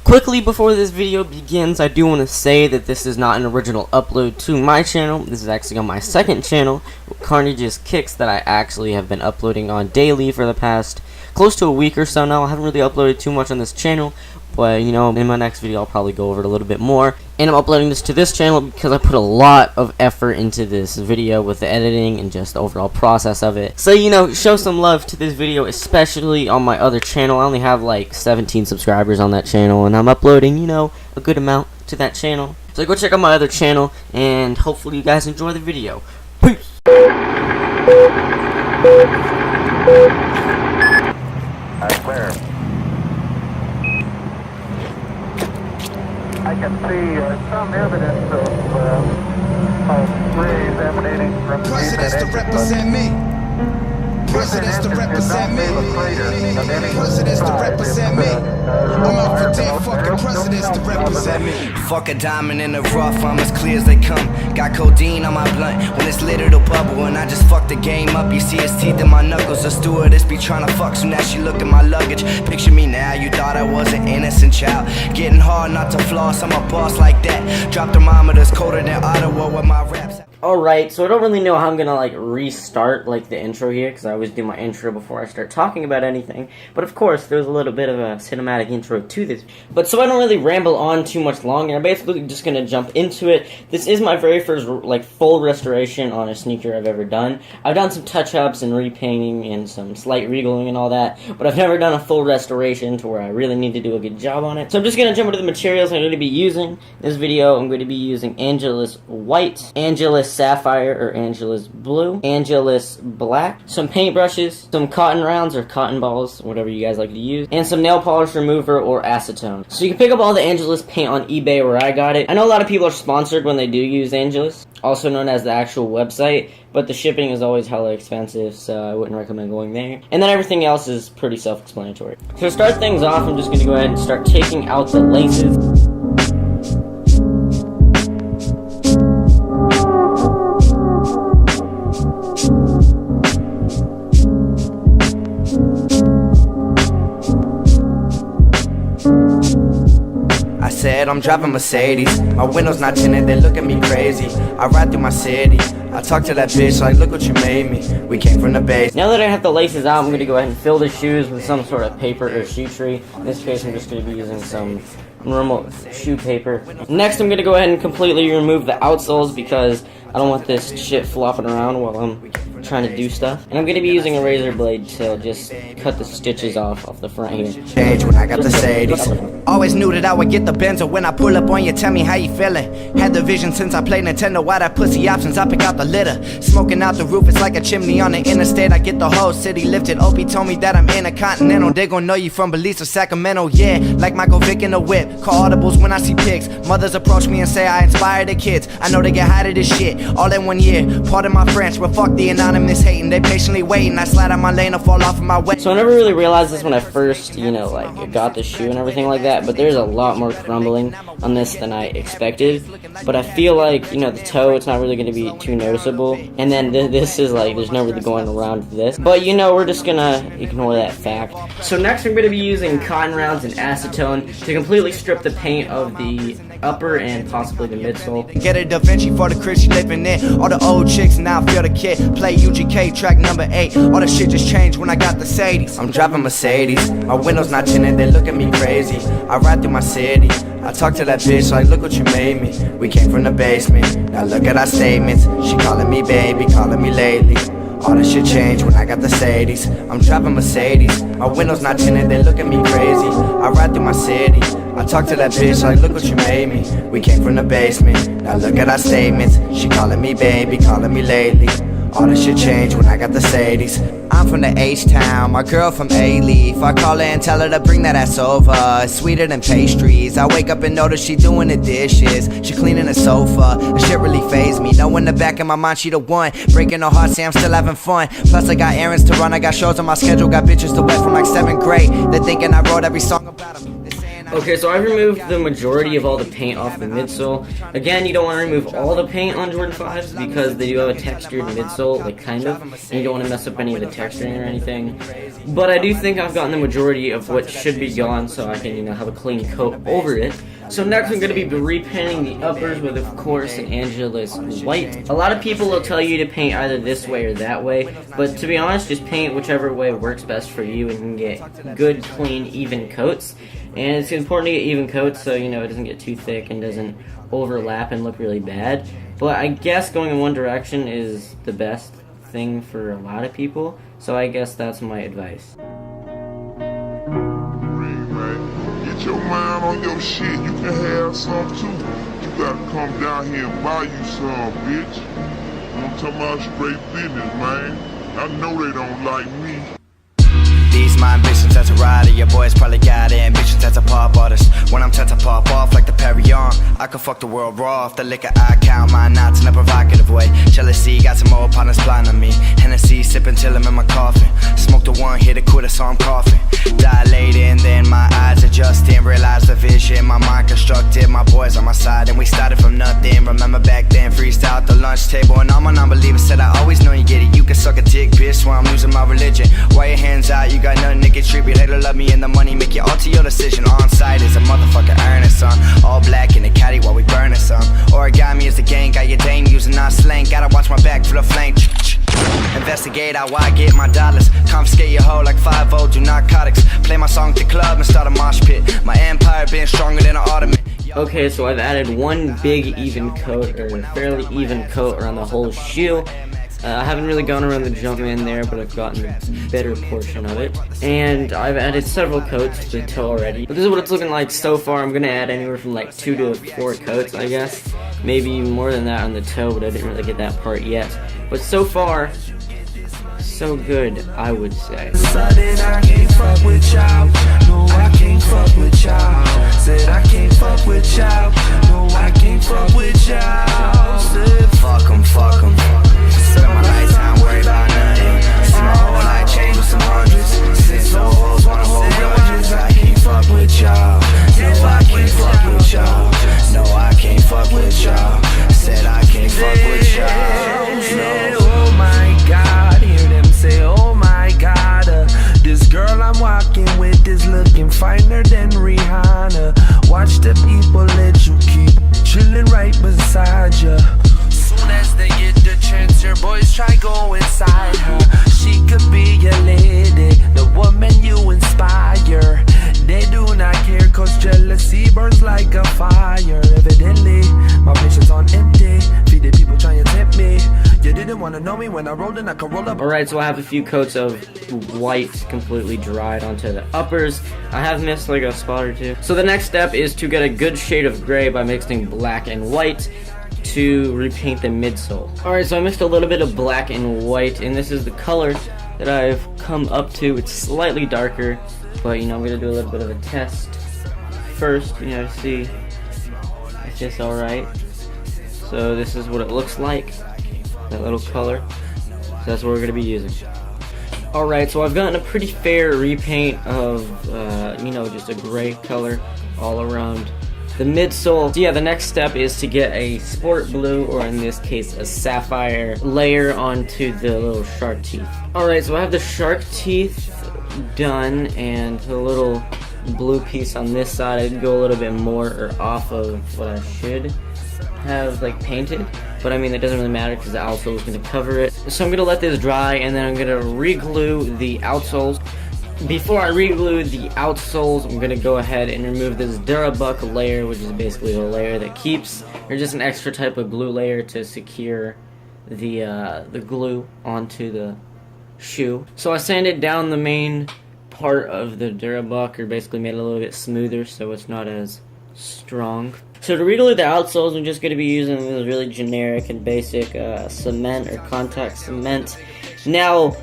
Quickly before this video begins, I do want to say that this is not an original upload to my channel. This is actually on my second channel, Carnage's Kicks, that I actually have been uploading on daily for the past close to a week or so now. I haven't really uploaded too much on this channel, but you know, in my next video I'll probably go over it a little bit more. And I'm uploading this to this channel because I put a lot of effort into this video with the editing and just the overall process of it. So, you know, show some love to this video, especially on my other channel. I only have like 17 subscribers on that channel, and I'm uploading, you know, a good amount to that channel. So go check out my other channel, and hopefully you guys enjoy the video. Peace! Clear. I can see some evidence of rays emanating from the Presidents to represent me. Presidents to represent me. Presidents to represent me. I'm out for dead fucking presidents to represent me. Fuck a diamond in the rough, I'm as clear as they come. Got codeine on my blunt, when it's lit it'll bubble. And I just fucked the game up, you see his teeth in my knuckles. The stewardess be trying to fuck, soon as she look at my luggage. Picture me now, you thought I was an innocent child. Getting hard not to floss, I'm a boss like that. Drop thermometers colder than Ottawa with my raps. Alright, so I don't really know how I'm gonna like restart like the intro here, because I always do my intro before I start talking about anything. But of course, there's a little bit of a cinematic intro to this. But so I don't really ramble on too much longer, I'm basically just gonna jump into it. This is my very first like full restoration on a sneaker I've ever done. I've done some touch-ups and repainting and some slight regluing and all that, but I've never done a full restoration to where I really need to do a good job on it. So I'm just gonna jump into the materials I'm going to be using. This video, I'm going to be using Angelus White, Angelus Sapphire or Angelus Blue, Angelus Black, some paintbrushes, some cotton rounds or cotton balls, whatever you guys like to use, and some nail polish remover or acetone. So you can pick up all the Angelus paint on eBay where I got it. I know a lot of people are sponsored when they do use Angelus, also known as the actual website, but the shipping is always hella expensive, so I wouldn't recommend going there. And then everything else is pretty self-explanatory. So to start things off, I'm just going to go ahead and start taking out the laces. I said I'm driving Mercedes, my windows not tinted, they look at me crazy. I ride through my city, I talk to that bitch like, look what you made me. We came from the base. Now that I have the laces out, I'm going to go ahead and fill the shoes with some sort of paper or shoe tree. In this case, I'm just going to be using some normal shoe paper. Next, I'm going to go ahead and completely remove the outsoles because I don't want this shit flopping around while I'm trying to do stuff. And I'm going to be using a razor blade to just cut the stitches off the front here. Change when I got the Sadie's. Always knew that I would get the Benzo when I pull up on you, tell me how you feeling. Had the vision since I played Nintendo, why that pussy options, I pick out the litter. Smoking out the roof, it's like a chimney on the interstate, I get the whole city lifted. Opie told me that I'm intercontinental, they gon' know you from Belize or Sacramento, yeah. Like Michael Vick in the whip, call audibles when I see pics. Mothers approach me and say I inspire the kids, I know they get high to this shit, all in 1 year. Pardon my French, but fuck the anonymous hating, they patiently waiting. I slide on my lane or fall off of my way. So I never really realized this when I first, you know, like got the shoe and everything like that, but there's a lot more crumbling on this than I expected. But I feel like, you know, the toe, it's not really going to be too noticeable. And then this is like, there's no really going around this. But, you know, we're just going to ignore that fact. So next I'm going to be using cotton rounds and acetone to completely strip the paint of the upper and possibly the midsole. Get a Da Vinci for the crib she living in. All the old chicks now feel the kid. Play UGK track number 8. All the shit just changed when I got the Sadie's. I'm driving Mercedes, my windows not tinted, they look at me crazy. I ride through my city, I talk to that bitch like, look what you made me. We came from the basement, now look at our statements. She calling me baby, calling me lately. All the shit changed when I got the Sadie's. I'm driving Mercedes, my windows not tinted, they look at me crazy. I ride through my city, I talk to that bitch like, look what you made me. We came from the basement, now look at our statements. She calling me baby, calling me lately. All the shit changed when I got the Sadie's. I'm from the H-Town, my girl from A-Leaf. I call her and tell her to bring that ass over. It's sweeter than pastries. I wake up and notice she doing the dishes. She cleaning the sofa. The shit really fazed me. Know in the back of my mind she the one. Breaking her heart, say I'm still having fun. Plus I got errands to run, I got shows on my schedule. Got bitches to wet from like 7th grade. They're thinking I wrote every song about them. Okay, so I've removed the majority of all the paint off the midsole. Again, you don't want to remove all the paint on Jordan 5s because they do have a textured midsole, like kind of, and you don't want to mess up any of the texturing or anything. But I do think I've gotten the majority of what should be gone, so I can, you know, have a clean coat over it. So next I'm going to be repainting the uppers with, of course, an Angela's white. A lot of people will tell you to paint either this way or that way, but to be honest, just paint whichever way works best for you and you can get good, clean, even coats. And it's important to get even coats so, you know, it doesn't get too thick and doesn't overlap and look really bad. But I guess going in one direction is the best thing for a lot of people, so I guess that's my advice. Get your mind on your shit, you can have some too. You gotta come down here and buy you some, bitch. I'm talking about straight business, man. I know they don't like me. These my ambitions as a rider. Your boys probably got ambitions as a pop artist. When I'm set to pop off like the Perry on, I could fuck the world raw off the liquor I count. My knots in a provocative way. Jealousy got some more partners blind on me. Hennessy sipping till I'm in my coffin. Smoke the one, hit a quitter, so I'm coughing. Dilating, then my eyes adjusting. Realize the vision, my mind constructed. My boys on my side, and we started from nothing. Remember back then, freestyle at the lunch table. And all my non-believers said, I always know you get it. You can suck a dick, bitch, when I'm losing my religion. Why your hands out, you got nothing to contribute. They don't love me and the money, make you alter your decision. On site is a motherfucker earning some. All black in the caddy while we burning some. Origami is the gang, got your dame using our slang. Gotta watch my back for the flame. Investigate out why I get my dollars. Confiscate your hoe like 5-0, do narcotics. Play my song at the club and start a mosh pit. My empire been stronger than an ottoman. Okay, so I've added one big even coat, or fairly even coat around the whole shoe. I haven't really gone around the jump in there, but I've gotten the better portion of it. And I've added several coats to the toe already. But this is what it's looking like so far. I'm going to add anywhere from like 2 to 4 coats, I guess. Maybe even more than that on the toe, but I didn't really get that part yet. But so far, so good, I would say. Sudden I can't fuck with y'all. No, I can't fuck with y'all. Said I can't fuck with y'all. No, I can't fuck with y'all. Said fuck 'em, fuck 'em. Spend my lifetime worried about nothing. See my whole life change with some hundreds. Since no hoes wanna hold grudges. I can't fuck with y'all. No, I can't fuck with y'all. No, I can't fuck with y'all. Said I can't fuck with y'all. No. Oh my God, hear them say, oh my God. This girl I'm walking with is looking finer than Rihanna. Watch the people let you keep chilling right beside you. Soon as they get the chance, your boys try go inside her. She could be your lady, the woman you inspire. They do not care cause jealousy burns like a fire. Evidently, my patience on empty. Feed the people trying to tempt me. You didn't want to know me when I rolled in, I could roll up. Alright, so I have a few coats of white completely dried onto the uppers. I have missed like a spot or two. So the next step is to get a good shade of gray by mixing black and white to repaint the midsole. Alright, so I mixed a little bit of black and white, and this is the color that I've come up to. It's slightly darker, but you know, I'm going to do a little bit of a test first, you know, to see if it's alright. So this is what it looks like, that little color. So that's what we're going to be using. Alright, so I've gotten a pretty fair repaint of, you know, just a gray color all around the midsole. So yeah, the next step is to get a sport blue, or in this case a sapphire, layer onto the little shark teeth. Alright, so I have the shark teeth done, and the little blue piece on this side, I'd go a little bit more or off of what I should have like painted, but I mean it doesn't really matter because the outsole is going to cover it. So I'm going to let this dry, and then I'm going to re-glue the outsoles. Before I re-glue the outsoles, I'm going to go ahead and remove this Durabuck layer, which is basically the layer that keeps, or just an extra type of glue layer to secure the glue onto the shoe. So I sanded down the main part of the Durabuck, or basically made it a little bit smoother so it's not as strong. So to re-glue the outsoles, I'm just going to be using this really generic and basic cement or contact cement. Now,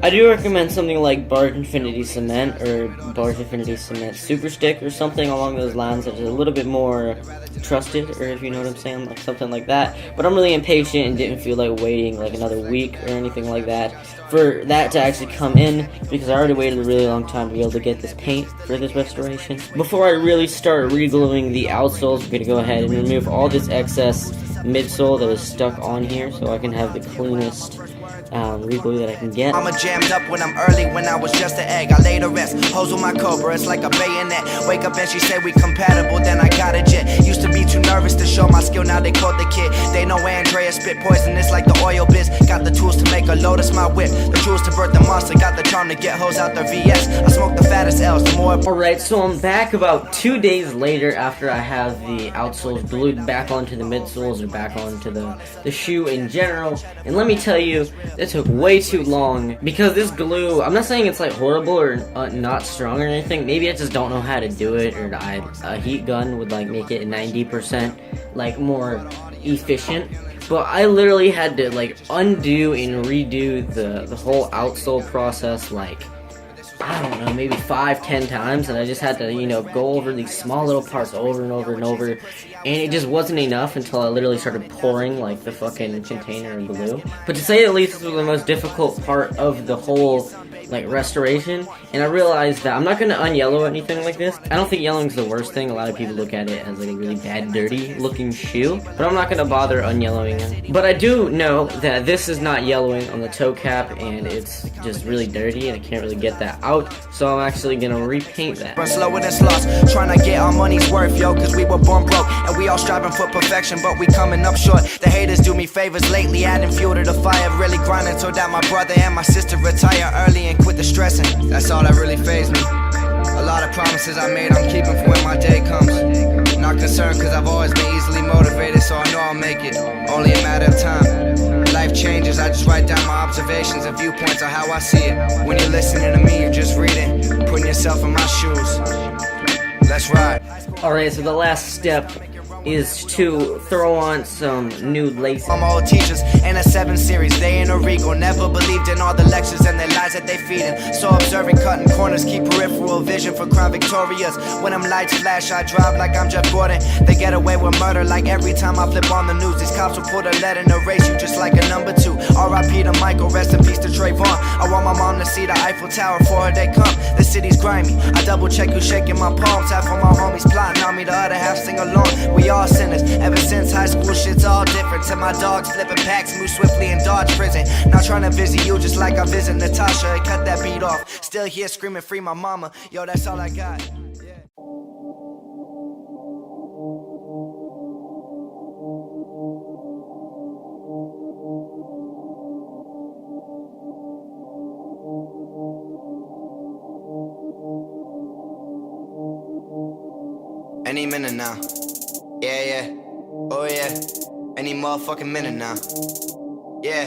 I do recommend something like Barge Infinity Cement or Barge Infinity Cement Super Stick or something along those lines that is a little bit more trusted, or if you know what I'm saying, like something like that. But I'm really impatient and didn't feel like waiting like another week or anything like that for that to actually come in, because I already waited a really long time to be able to get this paint for this restoration. Before I really start regluing the outsoles, I'm going to go ahead and remove all this excess midsole that is stuck on here so I can have the cleanest reglue that I can get. Mama jammed up when I'm early, when I was just an egg. I laid to rest, hose with my cobra, it's like a bayonet. Wake up and she said we compatible, then I got a jet. Used to be too nervous to show my skill, now they caught the kid. They know Andreas spit poisonous like the oil biz. Got the tools to make a lotus my whip, the tools to birth the monster. Got the charm to get hoes out their VS. I smoke the fattest L's, the more. Alright, so I'm back about 2 days later after I have the outsoles glued back onto the midsoles or back onto the shoe in general. And let me tell you, it took way too long because this glue, I'm not saying it's like horrible or not strong or anything. Maybe I just don't know how to do it, or a heat gun would like make it 90% like more efficient. But I literally had to like undo and redo the whole outsole process like, I don't know, maybe 5-10 times, and I just had to, you know, go over these small little parts over and over and over, and it just wasn't enough until I literally started pouring like the fucking container of glue. But to say the least, this was the most difficult part of the whole like restoration, and I realized that I'm not gonna unyellow anything like this. I don't think yellowing is the worst thing. A lot of people look at it as like a really bad, dirty looking shoe, but I'm not gonna bother unyellowing it. But I do know that this is not yellowing on the toe cap, and it's just really dirty, and I can't really get that out, so I'm actually gonna repaint that. Run slower than sloths, trying to get our money's worth, yo, cause we were born broke, and we all striving for perfection, but we coming up short. The haters do me favors lately, adding fuel to the fire, really grinding so that my brother and my sister retire early and quit the stressing. That's all that really fazed me. A lot of promises I made I'm keeping for when my day comes. Not concerned cause I've always been easily motivated, so I know I'll make it, only a matter of time. Life changes, I just write down my observations and viewpoints on how I see it. When you're listening to me, you're just reading, putting yourself in my shoes. Let's ride. Alright, so the last step is to throw on some new laces. My old teachers in a 7 series, they ain't a regal. Never believed in all the lectures and the lies that they feeding. So observing, cutting corners, keep peripheral vision for crime victorious. When them lights flash, I drive like I'm Jeff Gordon. They get away with murder like every time I flip on the news. These cops will put a lead in the race you just like a number 2. R.I.P. to Michael, rest in peace to Trayvon. I want my mom to see the Eiffel Tower for her they come. The city's grimy, I double check who's shaking my palms. Half of my homies plotting on me, the other half sing along. We all sinners, ever since high school shit's all different. To my dogs flipping packs, move swiftly and dodge prison. Not trying to visit you just like I visit Natasha and cut that beat off. Still here screaming free my mama, yo that's all I got. Yeah. Any minute now. Yeah, yeah. Oh, yeah. Any motherfucking minute now. Yeah.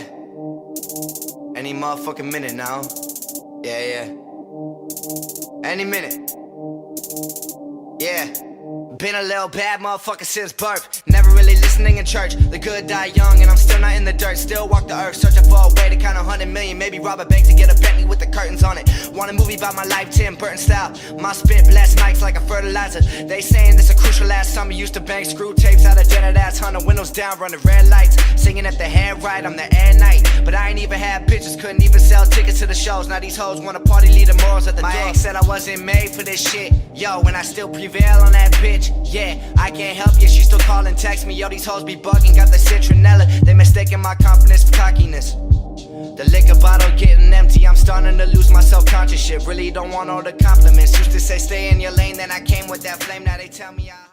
Any motherfucking minute now. Yeah, yeah. Any minute. Yeah. Been a little bad motherfucker since birth. Never really listening in church. The good die young and I'm still not in the dirt. Still walk the earth, searching for a way to count 100 million. Maybe rob a bank to get a Bentley with the curtains on it. Want a movie about my life, Tim Burton style. My spit blast mics like a fertilizer. They saying this a crucial last summer. Used to bang screw tapes out of dented ass. 100 windows down, running red lights. Singing at the hand right, I'm the air night. But I ain't even had pictures, couldn't even sell tickets to the shows. Now these hoes wanna party, lead the morals at the door. My ex said I wasn't made for this shit. Yo, and I still prevail on that bitch. Yeah, I can't help you, she still call and text me. Yo, these hoes be bugging, got the citronella. They mistaking my confidence for cockiness. The liquor bottle getting empty, I'm starting to lose my self-conscious shit. Really don't want all the compliments. Used to say stay in your lane, then I came with that flame. Now they tell me I